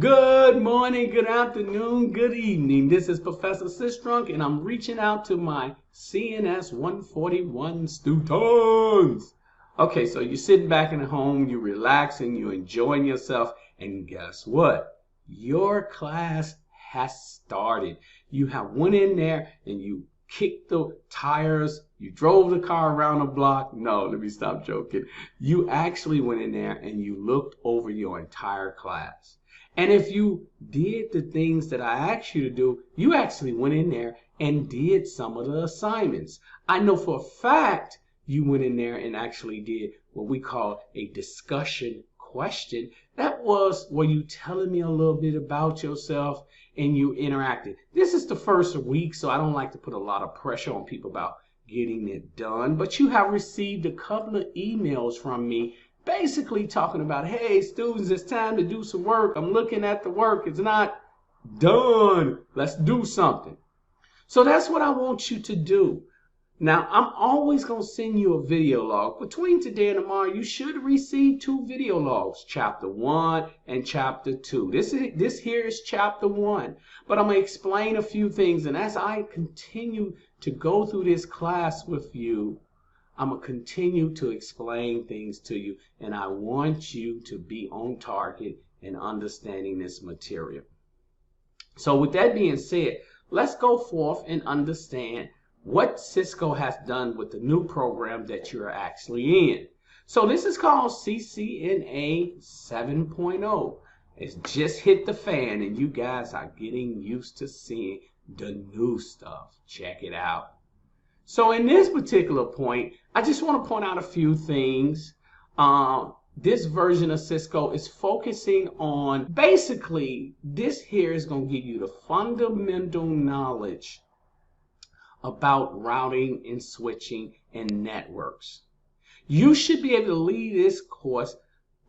Good morning, good afternoon, good evening. This is Professor Sistrunk, and I'm reaching out to my CNS 141 students. Okay, so you're sitting back at home, you're relaxing, you're enjoying yourself, and guess what? Your class has started. You have went in there and you kicked the tires, you drove the car around the block. No, let me stop joking. You actually went in there and you looked over your entire class. And if you did the things that I asked you to do, you actually went in there and did some of the assignments. I know for a fact you went in there and actually did what we call a discussion question. That was where you telling me a little bit about yourself and you interacted. This is the first week, so I don't like to put a lot of pressure on people about getting it done. But you have received a couple of emails from me basically talking about, hey, students, it's time to do some work. I'm looking at the work. It's not done. Let's do something. So that's what I want you to do. Now, I'm always going to send you a video log. Between today and tomorrow, you should receive 2 video logs, Chapter 1 and Chapter 2. This here is Chapter 1. But I'm going to explain a few things. And as I continue to go through this class with you, I'm going to continue to explain things to you, and I want you to be on target in understanding this material. So with that being said, let's go forth and understand what Cisco has done with the new program that you're actually in. So this is called CCNA 7.0. It's just hit the fan, and you guys are getting used to seeing the new stuff. Check it out. So in this particular point, I just want to point out a few things. This version of Cisco is focusing on, basically, this here is going to give you the fundamental knowledge about routing and switching and networks. You should be able to lead this course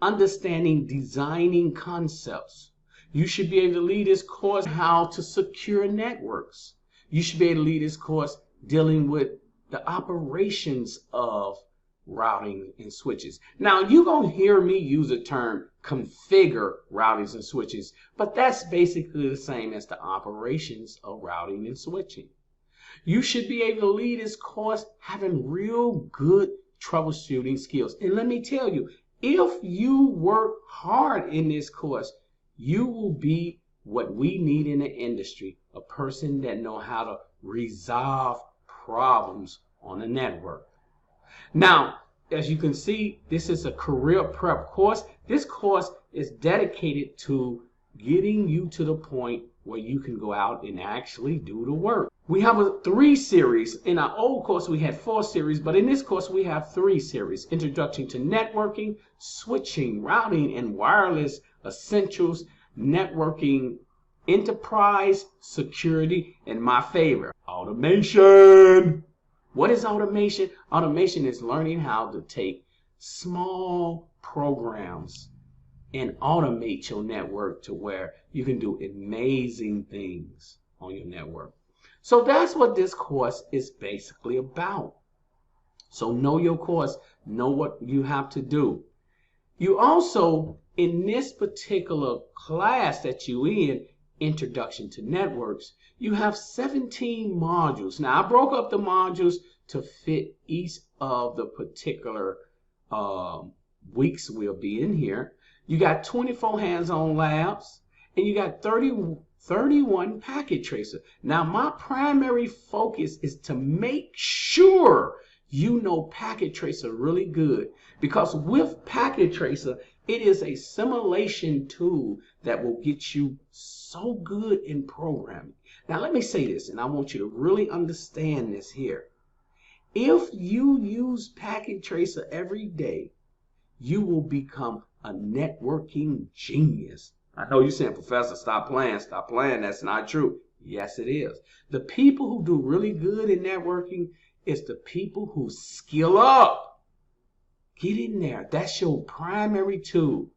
understanding designing concepts. You should be able to lead this course how to secure networks. You should be able to lead this course dealing with the operations of routing and switches. Now, you're going to hear me use the term configure routers and switches, but that's basically the same as the operations of routing and switching. You should be able to lead this course having real good troubleshooting skills. And let me tell you, if you work hard in this course, you will be what we need in the industry, a person that knows how to resolve problems on the network. Now, as you can see, this is a career prep course. This course is dedicated to getting you to the point where you can go out and actually do the work. We have 3 series. In our old course, we had 4 series, but in this course, we have 3 series. Introduction to Networking, Switching, Routing, and Wireless Essentials, Networking, Enterprise, Security, and my favorite, Automation. What is automation? Automation is learning how to take small programs and automate your network to where you can do amazing things on your network. So that's what this course is basically about. So know your course, know what you have to do. You also, in this particular class that you're in, Introduction to Networks, you have 17 modules. Now, I broke up the modules to fit each of the particular weeks we'll be in here. You got 24 hands-on labs, and you got 31 packet tracer. Now, my primary focus is to make sure you know packet tracer really good, because with packet tracer, it is a simulation tool that will get you so good in programming. Now, let me say this, and I want you to really understand this here. If you use packet tracer every day, you will become a networking genius. I know you're saying, Professor, stop playing, stop playing. That's not true. Yes, it is. The people who do really good in networking is the people who skill up. Get in there. That's your primary tool.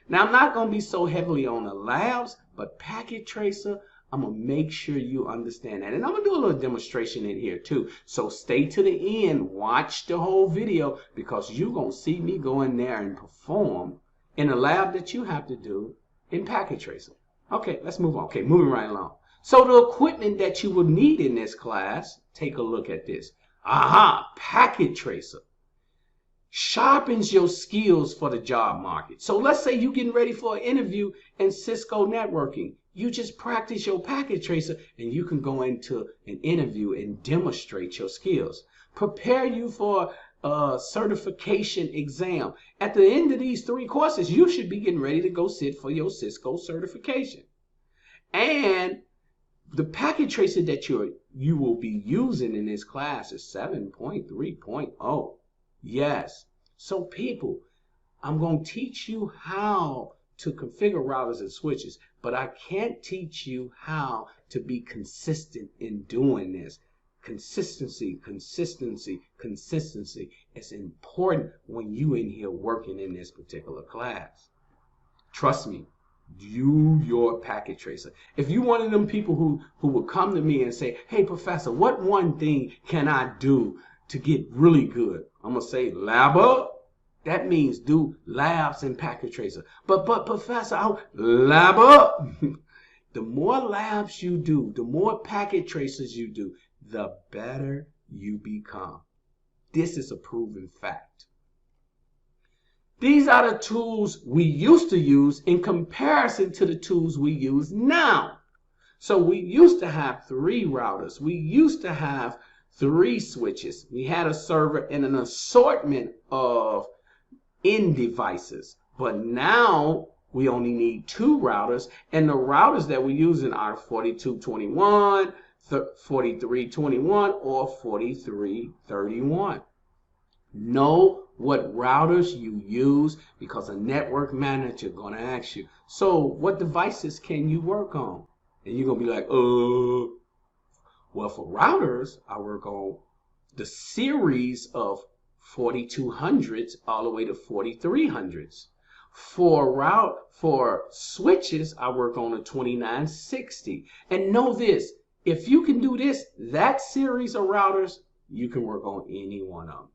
Now, I'm not going to be so heavily on the labs, but packet tracer, I'm going to make sure you understand that. And I'm going to do a little demonstration in here too. So stay to the end. Watch the whole video, because you're going to see me go in there and perform in the lab that you have to do in packet tracer. Okay, let's move on. Okay, moving right along. So the equipment that you will need in this class, take a look at this. Aha, packet tracer. Sharpens your skills for the job market. So let's say you're getting ready for an interview in Cisco Networking. You just practice your packet tracer and you can go into an interview and demonstrate your skills. Prepare you for a certification exam. At the end of these 3 courses, you should be getting ready to go sit for your Cisco certification. And the packet tracer that you will be using in this class is 7.3.0. Yes. So people, I'm going to teach you how to configure routers and switches, but I can't teach you how to be consistent in doing this. Consistency, consistency, consistency. It's important when you in here working in this particular class. Trust me, do your packet tracer. If you one of them people who will come to me and say, hey, professor, what one thing can I do to get really good? I'm going to say lab up. That means do labs and packet tracer. But professor, I'll lab up. The more labs you do, the more packet tracers you do, the better you become. This is a proven fact. These are the tools we used to use in comparison to the tools we use now. So we used to have 3 routers. We used to have 3 switches. We had a server and an assortment of end devices. But now we only need 2 routers, and the routers that we're using are 4221, 4321, or 4331. Know what routers you use because a network manager is going to ask you, so what devices can you work on? And you're going to be like, well, for routers, I work on the series of 4200s all the way to 4300s. For switches, I work on a 2960. And know this, if you can do this, that series of routers, you can work on any one of them.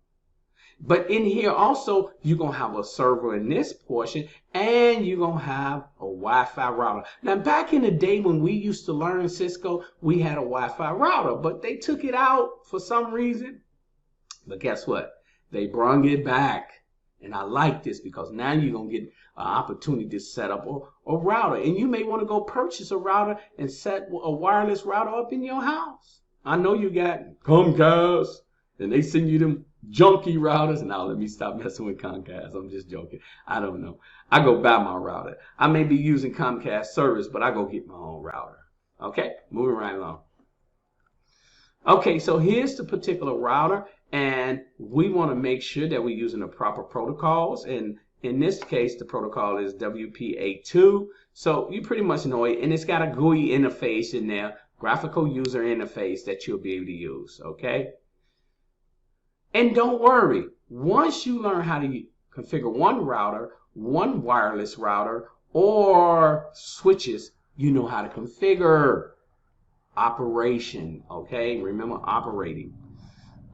But in here also, you're going to have a server in this portion, and you're going to have a Wi-Fi router. Now, back in the day when we used to learn Cisco, we had a Wi-Fi router, but they took it out for some reason. But guess what? They brung it back. And I like this because now you're going to get an opportunity to set up a router. And you may want to go purchase a router and set a wireless router up in your house. I know you got Comcast, and they send you them junky routers. Now let me stop messing with Comcast. I'm just joking. I don't know. I go buy my router. I may be using Comcast service, but I go get my own router. Okay, moving right along. Okay, so here's the particular router, and we want to make sure that we're using the proper protocols. And in this case, the protocol is WPA2. So you pretty much know it, and it's got a GUI interface in there, graphical user interface that you'll be able to use. Okay. And don't worry, once you learn how to configure one router, one wireless router, or switches, you know how to configure operation. Okay, remember operating.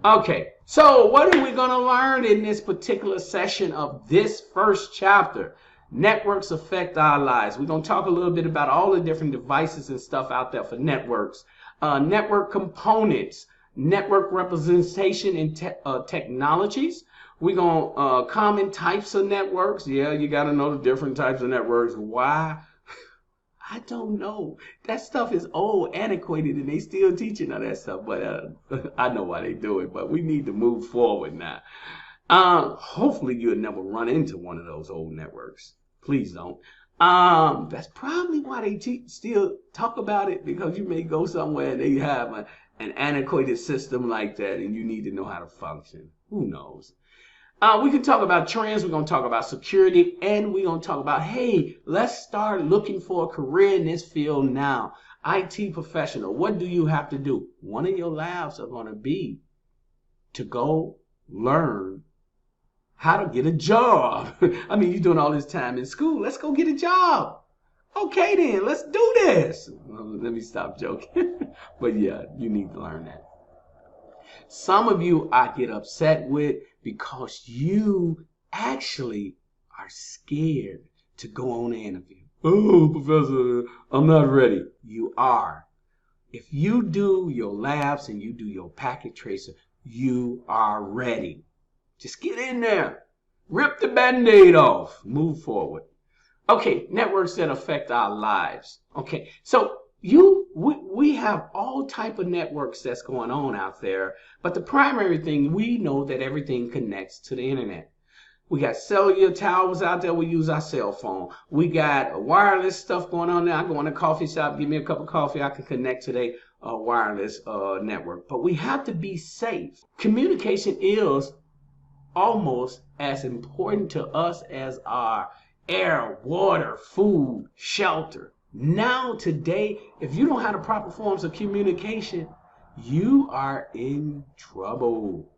Okay, so what are we going to learn in this particular session of this first chapter? Networks affect our lives. We're going to talk a little bit about all the different devices and stuff out there for networks, network components, network representation and technologies. We're going to common types of networks. Yeah, you got to know the different types of networks. Why? I don't know. That stuff is old, antiquated, and they still teaching all that stuff. But I know why they do it. But we need to move forward now. Hopefully you'll never run into one of those old networks. Please don't. That's probably why they still talk about it, because you may go somewhere and they have an antiquated system like that, and you need to know how to function. Who knows? We can talk about trends. We're going to talk about security, and we're going to talk about, hey, let's start looking for a career in this field now. IT professional, what do you have to do? One of your labs are going to be to go learn how to get a job. I mean, you're doing all this time in school. Let's go get a job. Okay, then, let's do this. Let me stop joking. But yeah, you need to learn that. Some of you I get upset with because you actually are scared to go on an interview. Oh, Professor, I'm not ready. You are. If you do your labs and you do your packet tracer, you are ready. Just get in there. Rip the Band-Aid off. Move forward. Okay, networks that affect our lives. Okay, so we have all type of networks that's going on out there, but the primary thing, we know that everything connects to the internet. We got cellular towers out there. We use our cell phone. We got wireless stuff going on there. I go in a coffee shop, give me a cup of coffee. I can connect to the wireless network. But we have to be safe. Communication is almost as important to us as our air, water, food, shelter. Now, today, if you don't have the proper forms of communication, you are in trouble.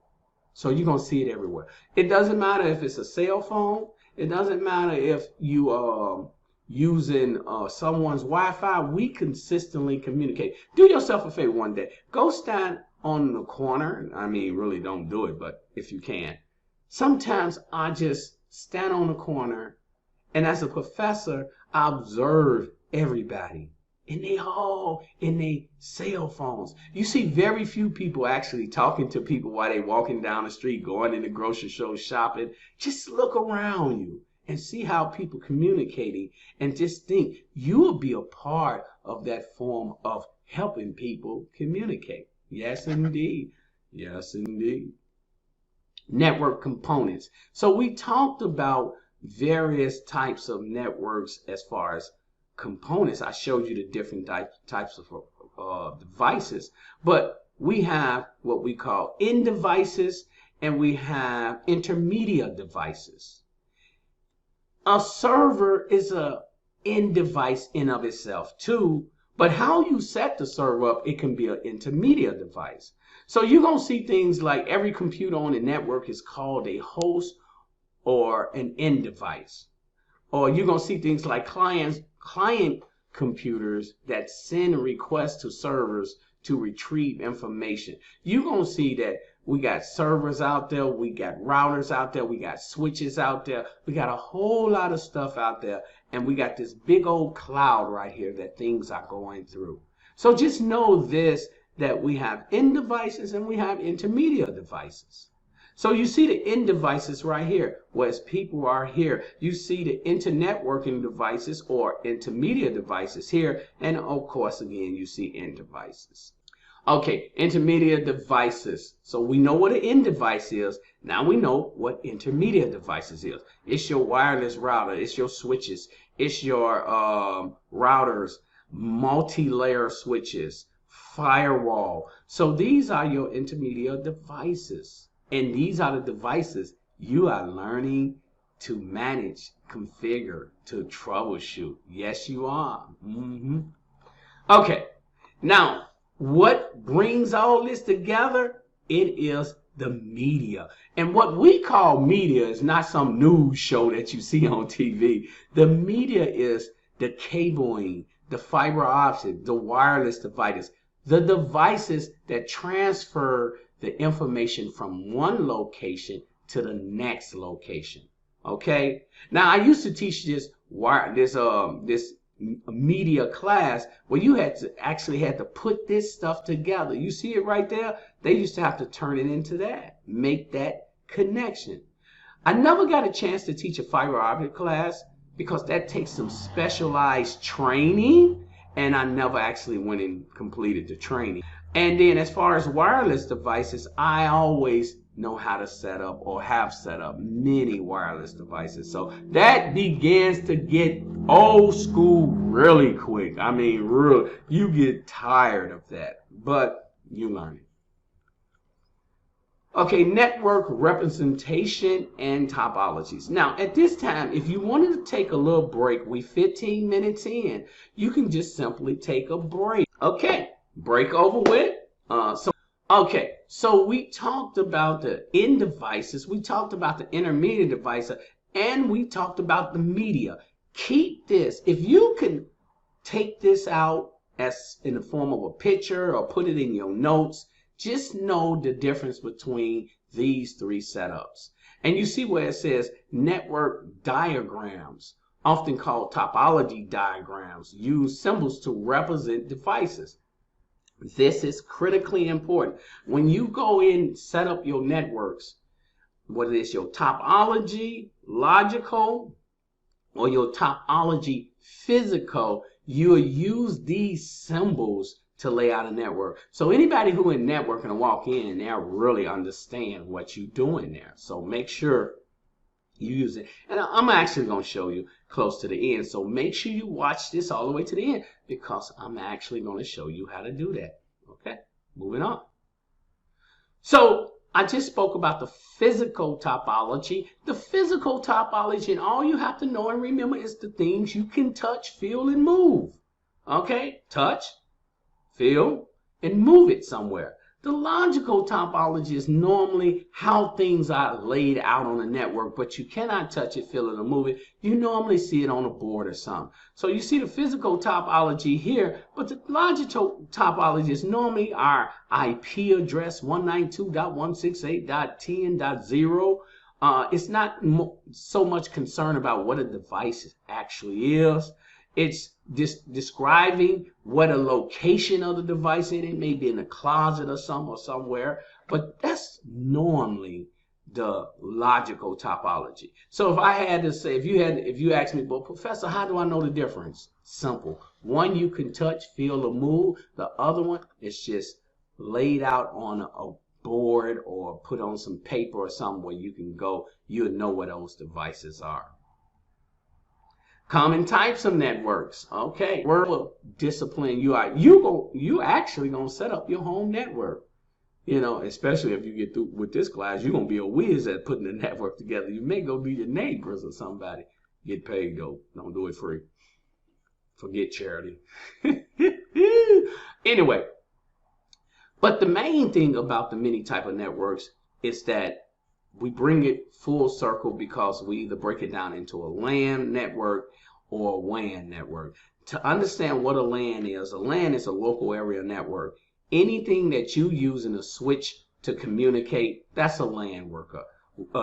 So you're going to see it everywhere. It doesn't matter if it's a cell phone. It doesn't matter if you are using someone's Wi-Fi. We consistently communicate. Do yourself a favor one day. Go stand on the corner. I mean, really don't do it, but if you can. Sometimes I just stand on the corner, and as a professor, I observe everybody. And they all in their cell phones. You see very few people actually talking to people while they walking down the street, going in the grocery store, shopping. Just look around you and see how people communicating, and just think you will be a part of that form of helping people communicate. Yes, indeed. Yes, indeed. Network components. So we talked about various types of networks as far as components. I showed you the different types of devices, but we have what we call end devices and we have intermediate devices. A server is a end device in of itself too, but how you set the server up, it can be an intermediate device. So you're going to see things like every computer on the network is called a host or an end device. Or you're going to see things like client computers that send requests to servers to retrieve information. You're going to see that we got servers out there, we got routers out there, we got switches out there, we got a whole lot of stuff out there, and we got this big old cloud right here that things are going through. So just know this, that we have end devices and we have intermediate devices. So you see the end devices right here, whereas people are here. You see the internetworking devices or intermediate devices here, and of course, again, you see end devices. Okay, intermediate devices. So we know what an end device is. Now we know what intermediate devices is. It's your wireless router. It's your switches. It's your routers, multi-layer switches, firewall. So these are your intermediate devices. And these are the devices you are learning to manage, configure, to troubleshoot. Yes, you are. Okay, now what brings all this together? It is the media. And what we call media is not some news show that you see on TV. The media is the cabling, the fiber optic, the wireless devices, the devices that transfer the information from one location to the next location. Okay. Now I used to teach this media class where you actually had to put this stuff together. You see it right there? They used to have to turn it into that, make that connection. I never got a chance to teach a fiber optic class because that takes some specialized training, and I never actually went and completed the training. And then as far as wireless devices, I always know how to set up or have set up many wireless devices. So that begins to get old school really quick. I mean, real, you get tired of that, but you learn it. Okay, network representation and topologies. Now, at this time, if you wanted to take a little break, we 15 minutes in, you can just simply take a break. Okay, break over with. So we talked about the end devices, we talked about the intermediate devices, and we talked about the media. Keep this. If you can take this out as in the form of a picture or put it in your notes, just know the difference between these three setups. And you see where it says network diagrams often called topology diagrams, use symbols to represent devices. This is critically important. When you go in, set up your networks, whether it's your topology, logical, or your topology, physical, you'll use these symbols to lay out a network. So anybody who in networking will walk in and they'll really understand what you're doing there. So make sure you use it. And I'm actually going to show you close to the end. So make sure you watch this all the way to the end, because I'm actually going to show you how to do that. Okay, moving on. So I just spoke about the physical topology. The physical topology, and all you have to know and remember is the things you can touch, feel, and move. Okay, touch, feel, and move it somewhere. The logical topology is normally how things are laid out on a network, but you cannot touch it, feel it, or move it. You normally see it on a board or something. So you see the physical topology here, but the logical topology is normally our IP address, 192.168.10.0. It's not so much concerned about what a device actually is. It's just describing what a location of the device is. It may be in a closet or somewhere, but that's normally the logical topology. So if I had to say, if you asked me, well, Professor, how do I know the difference? Simple. One you can touch, feel, or move. The other one is just laid out on a board or put on some paper or something where you can go, you'll know what those devices are. Common types of networks. Okay, word of discipline. You actually gonna set up your home network. You know, especially if you get through with this class, you're gonna be a whiz at putting the network together. You may go do your neighbors or somebody. Get paid though. Don't do it free. Forget charity. Anyway, but the main thing about the many type of networks is that we bring it full circle, because we either break it down into a LAN network or a WAN network. To understand what a LAN is a local area network. Anything that you use in a switch to communicate, that's a LAN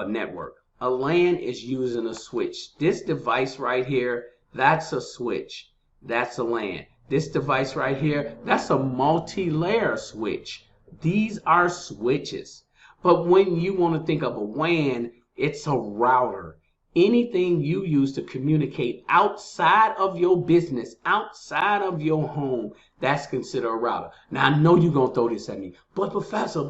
network. A LAN is using a switch. This device right here, that's a switch. That's a LAN. This device right here, that's a multi-layer switch. These are switches. But when you want to think of a WAN, it's a router. Anything you use to communicate outside of your business, outside of your home, that's considered a router. Now, I know you're going to throw this at me. But Professor,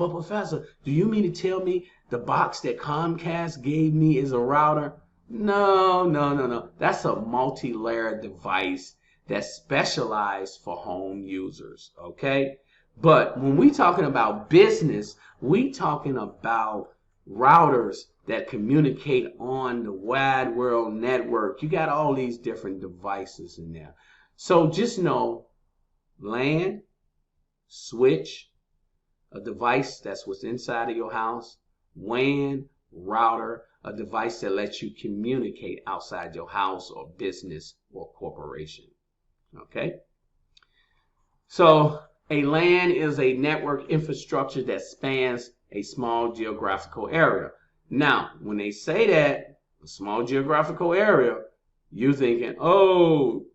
do you mean to tell me the box that Comcast gave me is a router? No. That's a multi-layer device that's specialized for home users, okay? But when we talking about business, we talking about routers that communicate on the wide world network. You got all these different devices in there. So just know LAN, switch, a device that's what's inside of your house. WAN, router, a device that lets you communicate outside your house or business or corporation. Okay? So a LAN is a network infrastructure that spans a small geographical area. Now, when they say that, a small geographical area, you're thinking, oh,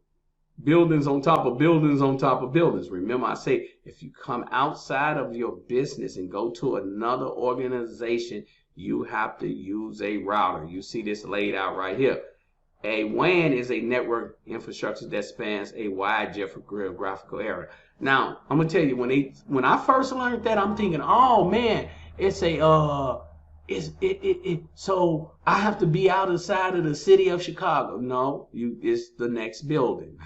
buildings on top of buildings on top of buildings. Remember, I say, if you come outside of your business and go to another organization, you have to use a router. You see this laid out right here. A WAN is a network infrastructure that spans a wide geographical area. Now, I'm gonna tell you, when I first learned that, I'm thinking, oh man, it's a so I have to be outside of the city of Chicago. No, it's the next building.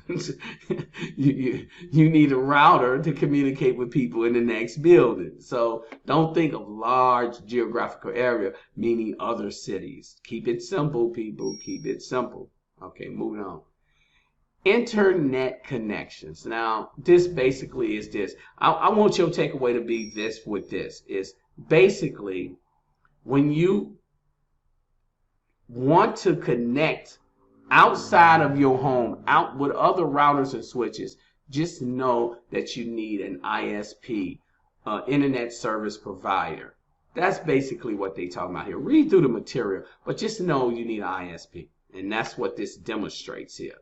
you need a router to communicate with people in the next building. So don't think of large geographical area meaning other cities. Keep it simple, people. Keep it simple. Okay, moving on. Internet connections. Now, this basically is this. I want your takeaway to be this with this. Is basically when you want to connect outside of your home, out with other routers and switches, just know that you need an ISP, Internet Service Provider. That's basically what they talking about here. Read through the material, but just know you need an ISP. And that's what this demonstrates here.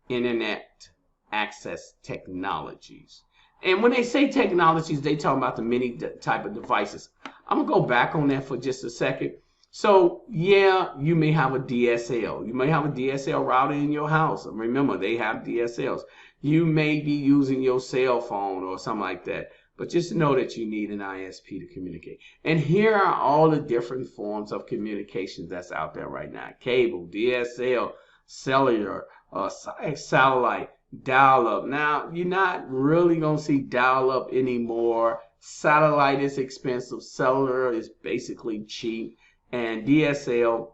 Internet access technologies. And when they say technologies, they talk about the many type of devices. I'm going to go back on that for just a second. So, yeah, you may have a DSL. You may have a DSL router in your house. Remember, they have DSLs. You may be using your cell phone or something like that. But just know that you need an ISP to communicate. And here are all the different forms of communications that's out there right now. Cable, DSL, cellular, satellite, dial-up. Now, you're not really going to see dial-up anymore. Satellite is expensive. Cellular is basically cheap. And DSL,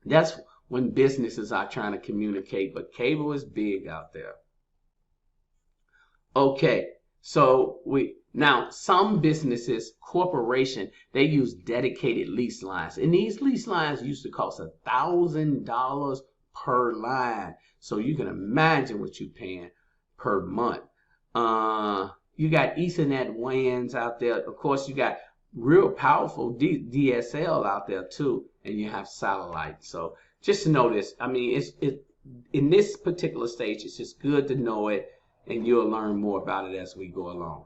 that's when businesses are trying to communicate. But cable is big out there. Okay. So now some businesses, corporation, they use dedicated lease lines. And these lease lines used to cost $1,000 per line. So you can imagine what you're paying per month. You got Ethernet WANs out there. Of course, you got real powerful DSL out there too. And you have satellite. So just know this. I mean, in this particular stage, it's just good to know it. And you'll learn more about it as we go along.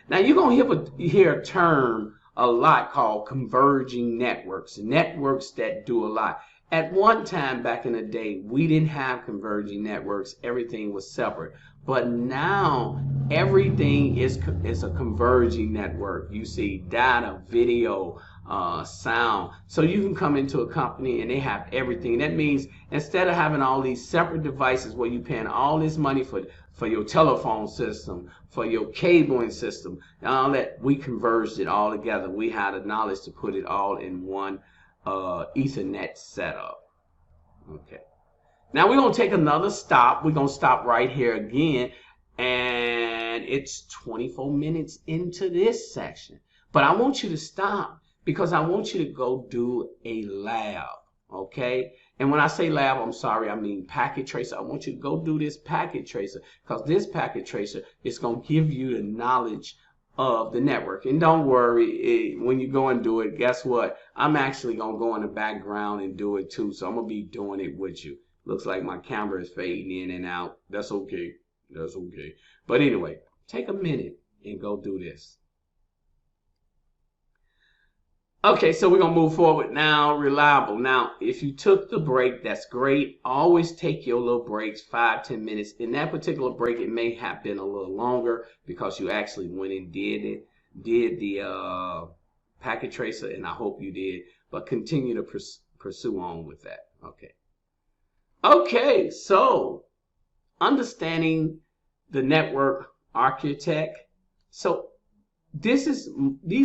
Now, you're going to hear a term a lot called converging networks. Networks that do a lot. At one time back in the day, we didn't have converging networks. Everything was separate. But now, everything is a converging network. You see data, video, sound. So you can come into a company and they have everything. That means instead of having all these separate devices where you're paying all this money for your telephone system, for your cabling system, and all that, we converged it all together. We had the knowledge to put it all in one Ethernet setup. Okay. Now we're going to take another stop. We're going to stop right here again. And it's 24 minutes into this section. But I want you to stop because I want you to go do a lab. Okay? And when I say lab, I'm sorry, I mean packet tracer. I want you to go do this packet tracer because this packet tracer is going to give you the knowledge of the network. And don't worry, when you go and do it, guess what? I'm actually going to go in the background and do it too. So I'm going to be doing it with you. Looks like my camera is fading in and out. That's okay. That's okay. But anyway, take a minute and go do this. Okay, so we're going to move forward now. Reliable. Now, if you took the break, that's great. Always take your little breaks, 5-10 minutes. In that particular break, it may have been a little longer because you actually went and did the packet tracer, and I hope you did. But continue to pursue on with that. Okay. Okay, so understanding the network architect. So these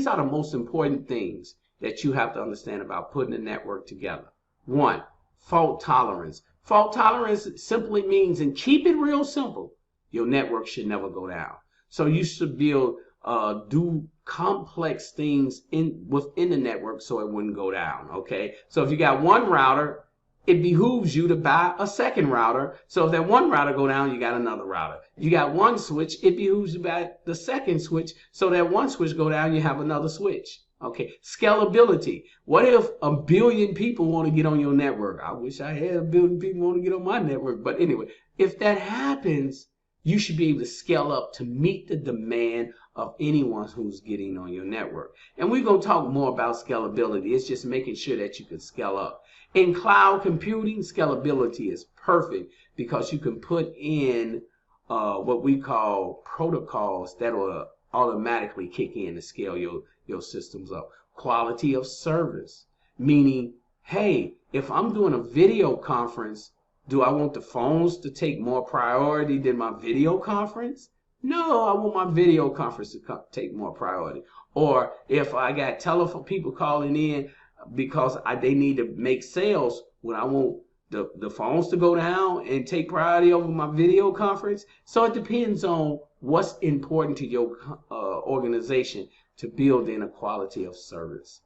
are the most important things that you have to understand about putting a network together. 1, fault tolerance. Fault tolerance simply means, and keep it real simple, your network should never go down. So you should do complex things within the network so it wouldn't go down. Okay. So if you got one router, it behooves you to buy a second router. So if that one router go down, you got another router. You got one switch, it behooves you to buy the second switch. So that one switch go down, you have another switch. Okay. Scalability. What if a billion people want to get on your network? I wish I had a billion people want to get on my network. But anyway, if that happens, you should be able to scale up to meet the demand of anyone who's getting on your network. And we're going to talk more about scalability. It's just making sure that you can scale up. In cloud computing, scalability is perfect because you can put in what we call protocols that will automatically kick in to scale your systems up. Quality of service, meaning, hey, if I'm doing a video conference, do I want the phones to take more priority than my video conference? No, I want my video conference to take more priority. Or if I got telephone people calling in because they need to make sales, when I want the phones to go down and take priority over my video conference. So it depends on what's important to your organization to build in a quality of service.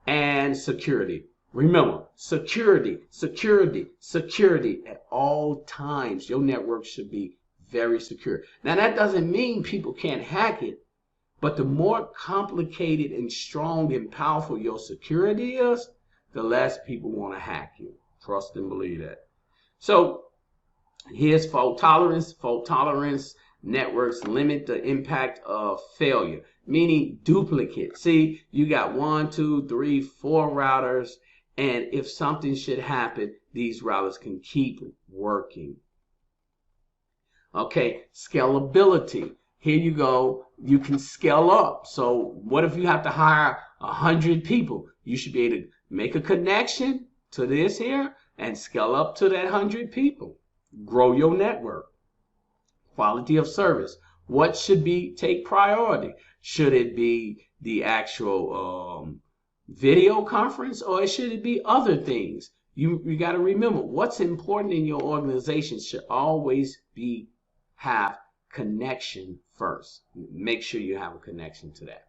And security. Remember, security, security, security at all times. Your network should be very secure. Now, that doesn't mean people can't hack it, but the more complicated and strong and powerful your security is, the less people want to hack you. Trust and believe that. So here's fault tolerance. Fault tolerance networks limit the impact of failure, meaning duplicate. See, you got 1, 2, 3, 4 routers, and if something should happen, these routers can keep working. Okay, scalability. Here you go. You can scale up. So what if you have to hire 100 people? You should be able to make a connection to this here and scale up to that 100 people. Grow your network. Quality of service. What should take priority? Should it be the actual video conference, or should it be other things? You got to remember, what's important in your organization should always have connection first. Make sure you have a connection to that.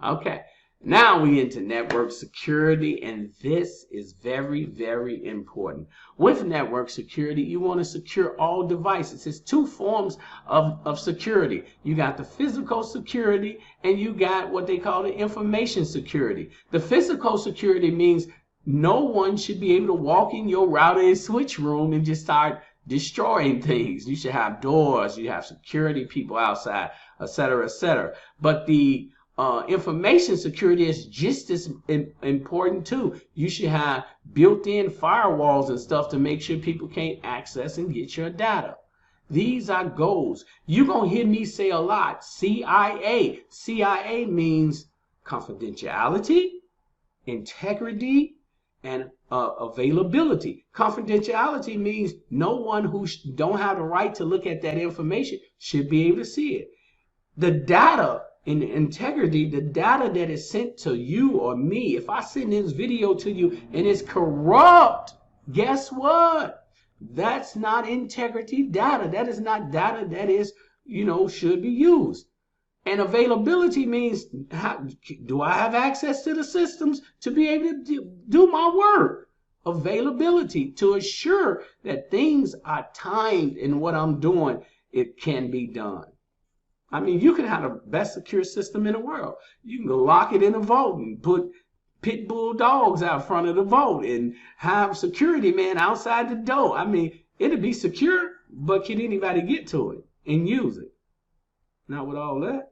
Okay, now we into network security, and this is very, very important. With network security, you want to secure all devices. It's two forms of security. You got the physical security, and you got what they call the information security. The physical security means no one should be able to walk in your router and switch room and just start destroying things. You should have doors, you have security people outside, etc., etc. But the information security is just as important too. You should have built-in firewalls and stuff to make sure people can't access and get your data. These are goals. You're going to hear me say a lot, CIA. CIA means confidentiality, integrity, and availability. Confidentiality means no one who don't have the right to look at that information should be able to see it. The data and integrity, the data that is sent to you or me, if I send this video to you and it's corrupt, guess what? That's not integrity data. That is not data that is, should be used. And availability means, do I have access to the systems to be able to do my work? Availability, to assure that things are timed in what I'm doing, it can be done. I mean, you can have the best secure system in the world. You can go lock it in a vault and put pit bull dogs out front of the vault and have security man outside the door. I mean, it'll be secure, but can anybody get to it and use it? Not with all that.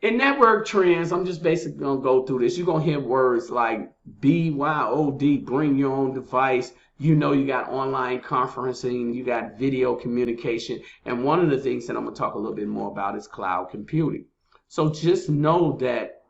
In network trends, I'm just basically going to go through this. You're going to hear words like BYOD, bring your own device. You got online conferencing, you got video communication. And one of the things that I'm going to talk a little bit more about is cloud computing. So just know that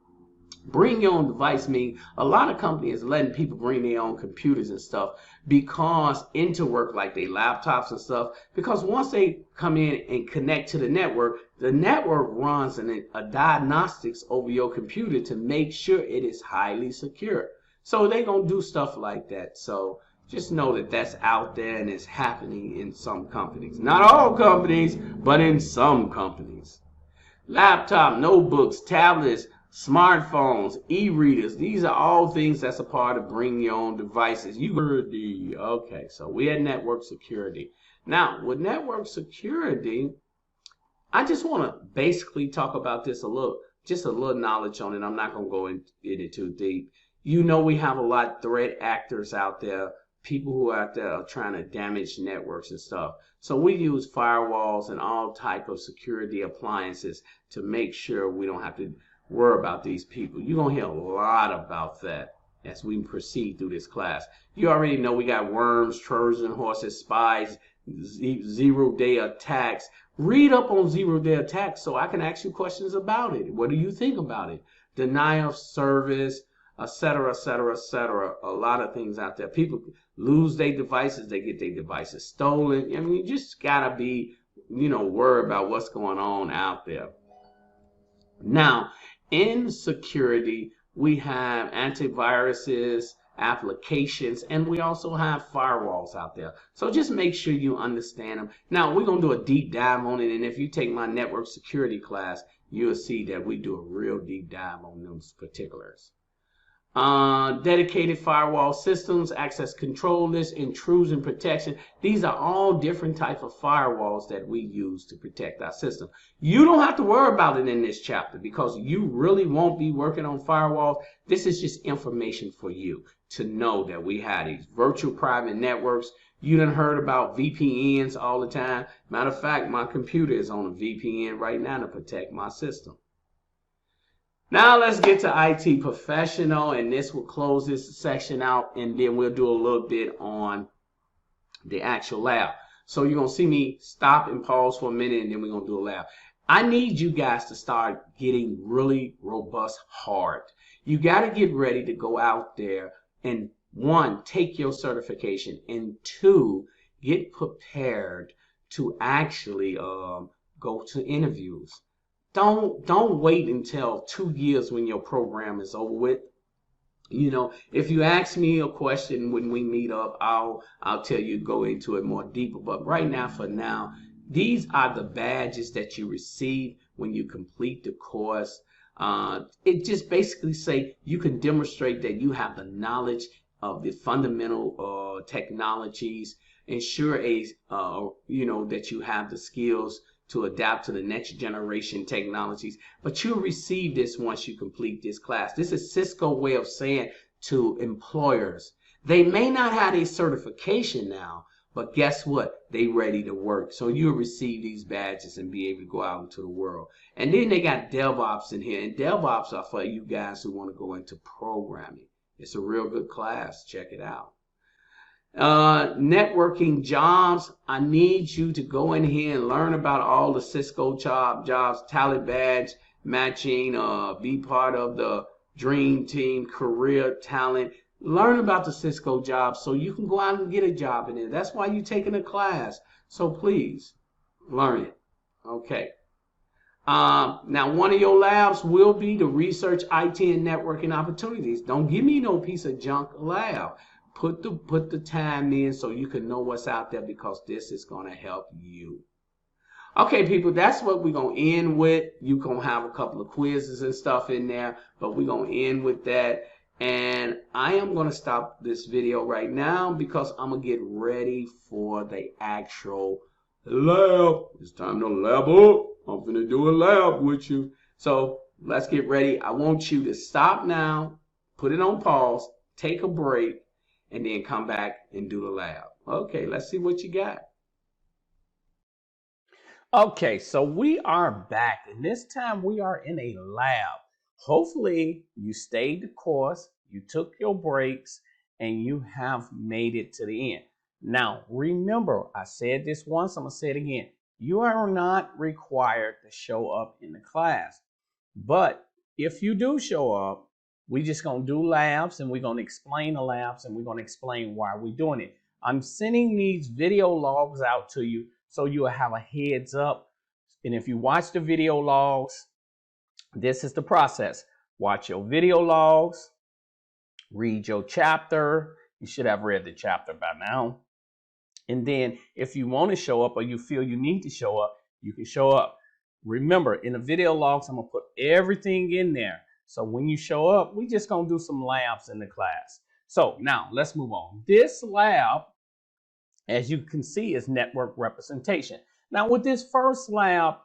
bring your own device means a lot of companies are letting people bring their own computers and stuff because into work, like their laptops and stuff, because once they come in and connect to the network runs a diagnostics over your computer to make sure it is highly secure. So they're going to do stuff like that. So just know that that's out there and it's happening in some companies. Not all companies, but in some companies. Laptop, notebooks, tablets, smartphones, e-readers, these are all things that's a part of bring your own devices. Okay, so we had network security. Now, with network security, I just want to basically talk about this just a little knowledge on it. I'm not going to go into it too deep. We have a lot of threat actors out there, people who are out there are trying to damage networks and stuff. So we use firewalls and all type of security appliances to make sure we don't have to worry about these people. You're going to hear a lot about that as we proceed through this class. You already know we got worms, Trojan horses, spies, zero-day attacks. Read up on zero-day attacks so I can ask you questions about it. What do you think about it? Denial of service, etc., etc., etc. A lot of things out there. People lose their devices. They get their devices stolen. I mean, you just got to be, worried about what's going on out there. Now, in security, we have antiviruses, applications, and we also have firewalls out there. So just make sure you understand them. Now, we're going to do a deep dive on it, and if you take my network security class, you'll see that we do a real deep dive on those particulars. dedicated firewall systems, access control lists, intrusion protection. These are all different types of firewalls that we use to protect our system. You don't have to worry about it in this chapter because you really won't be working on firewalls. This is just information for you to know that we have these virtual private networks. You done heard about VPNs all the time. Matter of fact, my computer is on a VPN right now to protect my system. Now let's get to IT professional, and this will close this section out, and then we'll do a little bit on the actual lab. So you're going to see me stop and pause for a minute, and then we're going to do a lab. I need you guys to start getting really robust hard. You got to get ready to go out there and, one, take your certification, and two, get prepared to actually go to interviews. Don't wait until 2 years when your program is over with. You know, if you ask me a question when we meet up, I'll tell you to go into it more deeper. But right now, for now, these are the badges that you receive when you complete the course. It just basically say you can demonstrate that you have the knowledge of the fundamental technologies. Ensure that you have the skills to adapt to the next generation technologies, but you'll receive this once you complete this class. This is Cisco's way of saying to employers, they may not have a certification now, but guess what? They ready to work. So you'll receive these badges and be able to go out into the world. And then they got DevOps in here, and DevOps are for you guys who want to go into programming. It's a real good class. Check it out. Networking jobs, I need you to go in here and learn about all the Cisco jobs, talent badge matching, be part of the dream team, career talent. Learn about the Cisco jobs so you can go out and get a job in it. That's why you're taking a class. So please learn it. Okay. Now one of your labs will be the research IT and networking opportunities. Don't give me no piece of junk lab. Put the time in so you can know what's out there, because this is going to help you. Okay, people, that's what we're going to end with. You're going to have a couple of quizzes and stuff in there, but we're going to end with that. And I am going to stop this video right now because I'm going to get ready for the actual lab. It's time to lab up. I'm going to do a lab with you. So let's get ready. I want you to stop now, put it on pause, take a break, and then come back and do the lab. Okay, let's see what you got. Okay, so we are back, and this time we are in a lab. Hopefully you stayed the course, you took your breaks, and you have made it to the end. Now, remember, I said this once, I'm going to say it again. You are not required to show up in the class. But if you do show up, we're just going to do labs, and we're going to explain the labs, and we're going to explain why we're doing it. I'm sending these video logs out to you so you'll have a heads up. And if you watch the video logs, this is the process. Watch your video logs, read your chapter. You should have read the chapter by now. And then if you want to show up or you feel you need to show up, you can show up. Remember, in the video logs, I'm going to put everything in there. So when you show up, we're just going to do some labs in the class. So now let's move on. This lab, as you can see, is network representation. Now with this first lab,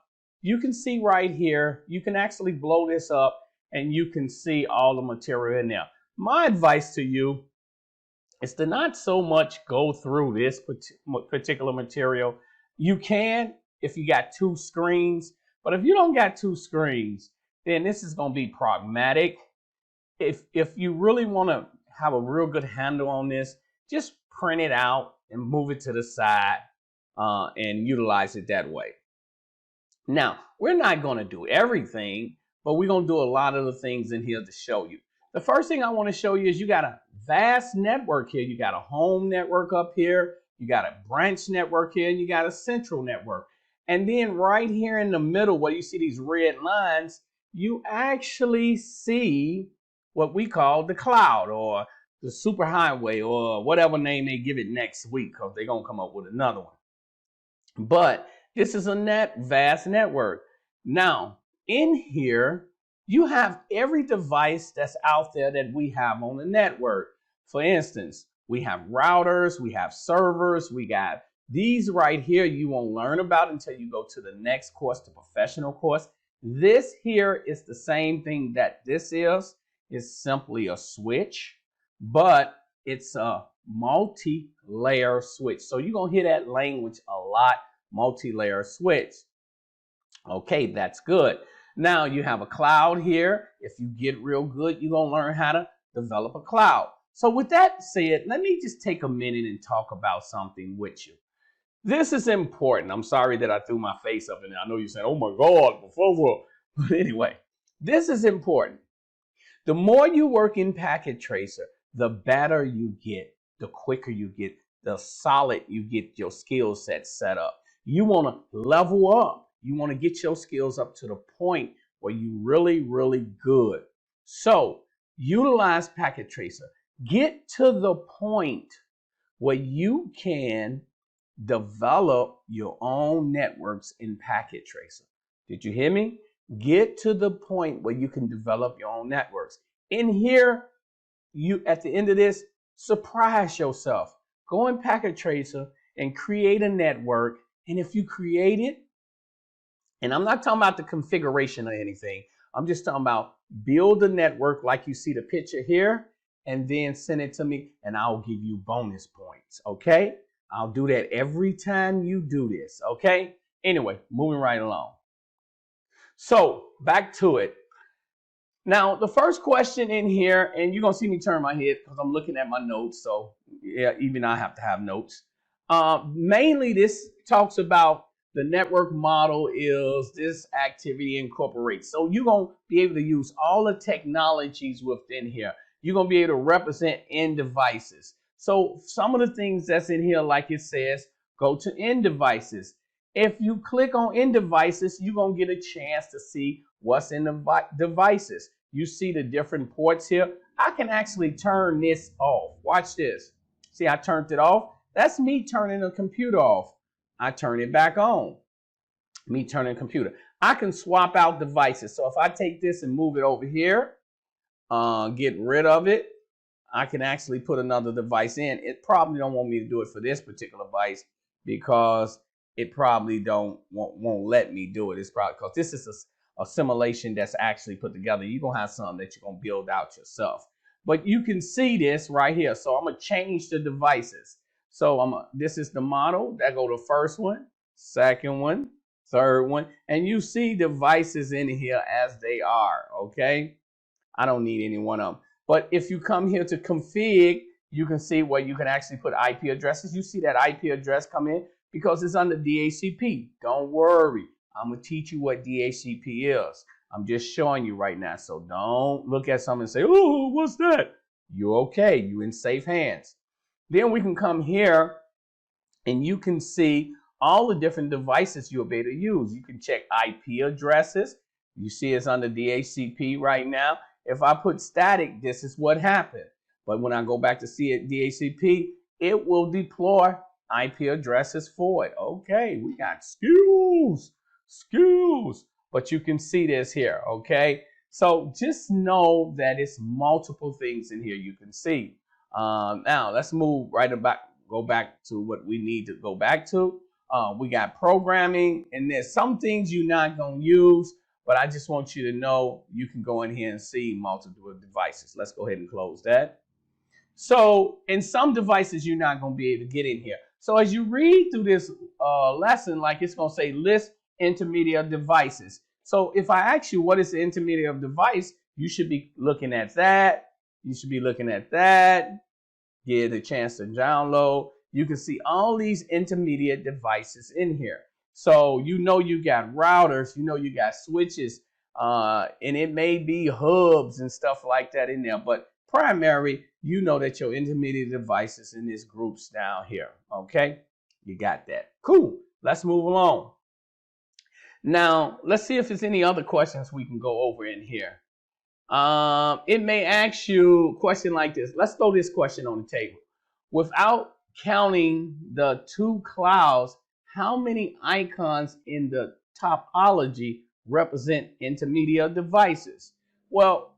you can see right here, you can actually blow this up and you can see all the material in there. My advice to you is to not so much go through this particular material. You can if you got 2 screens, but if you don't got 2 screens, then this is going to be pragmatic. If you really want to have a real good handle on this, just print it out and move it to the side and utilize it that way. Now, we're not going to do everything, but we're going to do a lot of the things in here to show you. The first thing I want to show you is you got a vast network here. You got a home network up here. You got a branch network here, and you got a central network. And then right here in the middle where you see these red lines, you actually see what we call the cloud or the superhighway or whatever name they give it next week, because they're going to come up with another one. But this is a vast network. Now, in here, you have every device that's out there that we have on the network. For instance, we have routers, we have servers, we got these right here you won't learn about until you go to the next course, the professional course. This here is the same thing that this is. It's simply a switch, but it's a multi-layer switch. So you're going to hear that language a lot, multi-layer switch. Okay, that's good. Now you have a cloud here. If you get real good, you're going to learn how to develop a cloud. So with that said, let me just take a minute and talk about something with you. This is important. I'm sorry that I threw my face up in there. I know you're saying, oh my God, before. But anyway, this is important. The more you work in Packet Tracer, the better you get, the quicker you get, the solid you get your skill set set up. You want to level up. You want to get your skills up to the point where you really, really good. So utilize Packet Tracer. Get to the point where you can develop your own networks in Packet Tracer. Did you hear me? Get to the point where you can develop your own networks. In here, you at the end of this, surprise yourself. Go in Packet Tracer and create a network. And if you create it, and I'm not talking about the configuration or anything, I'm just talking about build a network like you see the picture here, and then send it to me, and I'll give you bonus points, okay? I'll do that every time you do this, okay? Anyway, moving right along. So, back to it. Now, the first question in here, and you're going to see me turn my head because I'm looking at my notes, so yeah, even I have to have notes. Mainly, this talks about the network model is this activity incorporates. So, you're going to be able to use all the technologies within here. You're going to be able to represent end devices. So some of the things that's in here, like it says, go to end devices. If you click on end devices, you're going to get a chance to see what's in the devices. You see the different ports here. I can actually turn this off. Watch this. See, I turned it off. That's me turning the computer off. I turn it back on. Me turning the computer. I can swap out devices. So if I take this and move it over here, get rid of it, I can actually put another device in. It probably don't want me to do it for this particular device because it probably won't let me do it. It's probably because this is a simulation that's actually put together. You're going to have something that you're going to build out yourself. But you can see this right here. So I'm going to change the devices. So this is the model. That go to first one, second one, third one. And you see devices in here as they are, okay? I don't need any one of them. But if you come here to config, you can see where you can actually put IP addresses. You see that IP address come in because it's under DHCP. Don't worry. I'm going to teach you what DHCP is. I'm just showing you right now. So don't look at something and say, oh, what's that? You're okay. You're in safe hands. Then we can come here and you can see all the different devices you'll be able to use. You can check IP addresses. You see it's under DHCP right now. If I put static, this is what happened. But when I go back to see it, DHCP, it will deploy IP addresses for it. Okay, we got skills. But you can see this here, okay? So just know that it's multiple things in here you can see. Now, let's move go back to what we need to go back to. We got programming, and there's some things you're not going to use. But I just want you to know you can go in here and see multiple devices. Let's go ahead and close that. So in some devices, you're not going to be able to get in here. So as you read through this lesson, like it's going to say list intermediate devices. So if I ask you what is the intermediate device, you should be looking at that. You should be looking at that. Get a chance to download. You can see all these intermediate devices in here. So you know you got routers, you know you got switches, and it may be hubs and stuff like that in there. But primary, you know that your intermediate devices in this groups down here. Okay, you got that. Cool. Let's move along. Now, let's see if there's any other questions we can go over in here. It may ask you a question like this. Let's throw this question on the table. Without counting the two clouds, how many icons in the topology represent intermediate devices? Well,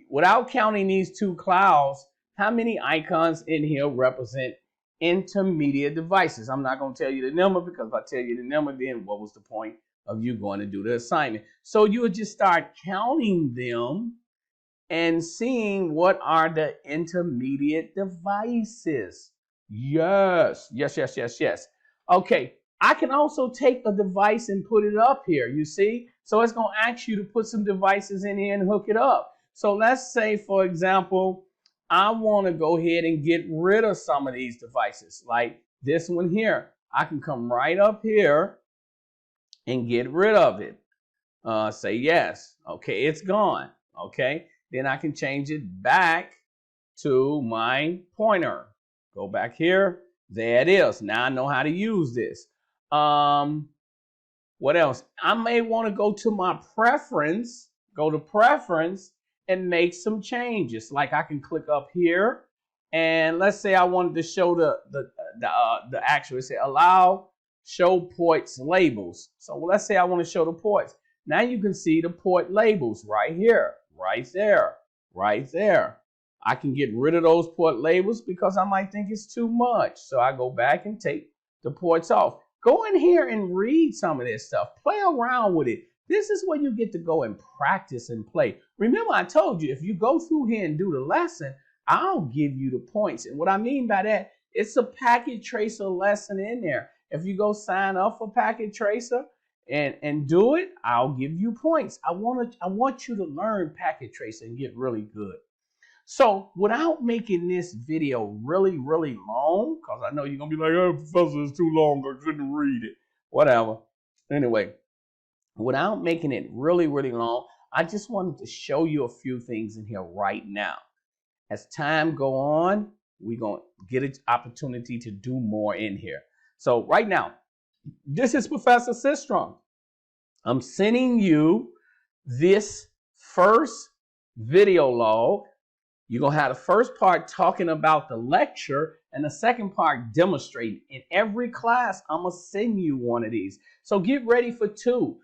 without counting these two clouds, how many icons in here represent intermediate devices? I'm not going to tell you the number, because if I tell you the number, then what was the point of you going to do the assignment? So you would just start counting them and seeing what are the intermediate devices. Yes. Okay, I can also take a device and put it up here, you see? So it's going to ask you to put some devices in here and hook it up. So let's say, for example, I want to go ahead and get rid of some of these devices, like this one here. I can come right up here and get rid of it. Say yes. Okay, it's gone. Okay, then I can change it back to my pointer. Go back here. There it is. Now I know how to use this. What else? I may want to go to my preference, go to preference, and make some changes. Like I can click up here, and let's say I wanted to show the actual, say allow show ports labels. So let's say I want to show the ports. Now you can see the port labels right here, right there, right there. I can get rid of those port labels because I might think it's too much. So I go back and take the ports off. Go in here and read some of this stuff. Play around with it. This is where you get to go and practice and play. Remember, I told you, if you go through here and do the lesson, I'll give you the points. And what I mean by that, it's a packet tracer lesson in there. If you go sign up for packet tracer and do it, I'll give you points. I want you to learn packet tracer and get really good. So without making this video really long, because I know you're going to be like, oh, Professor, it's too long, I couldn't read it. Whatever. Anyway, without making it really long, I just wanted to show you a few things in here right now. As time go on, we're going to get an opportunity to do more in here. So right now, this is Professor Cisco. I'm sending you this first video log. You're going to have the first part talking about the lecture and the second part demonstrating. In every class, I'm going to send you one of these. So get ready for 2,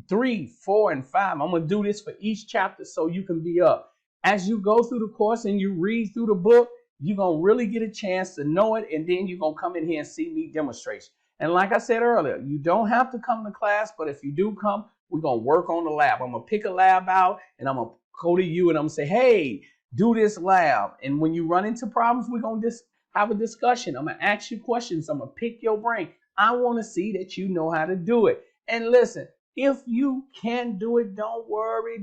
3, 4, and 5. I'm going to do this for each chapter so you can be up. As you go through the course and you read through the book, you're going to really get a chance to know it, and then you're going to come in here and see me demonstration. And like I said earlier, you don't have to come to class, but if you do come, we're going to work on the lab. I'm going to pick a lab out, and I'm going to go to you, and I'm going to say, hey, do this lab. And when you run into problems, we're going to just have a discussion. I'm going to ask you questions. I'm going to pick your brain. I want to see that you know how to do it. And listen, if you can't do it, don't worry.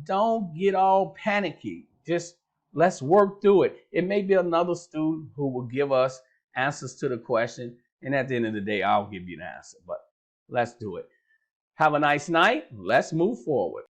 Don't get all panicky. Just let's work through it. It may be another student who will give us answers to the question, and at the end of the day, I'll give you the answer. But let's do it. Have a nice night. Let's move forward.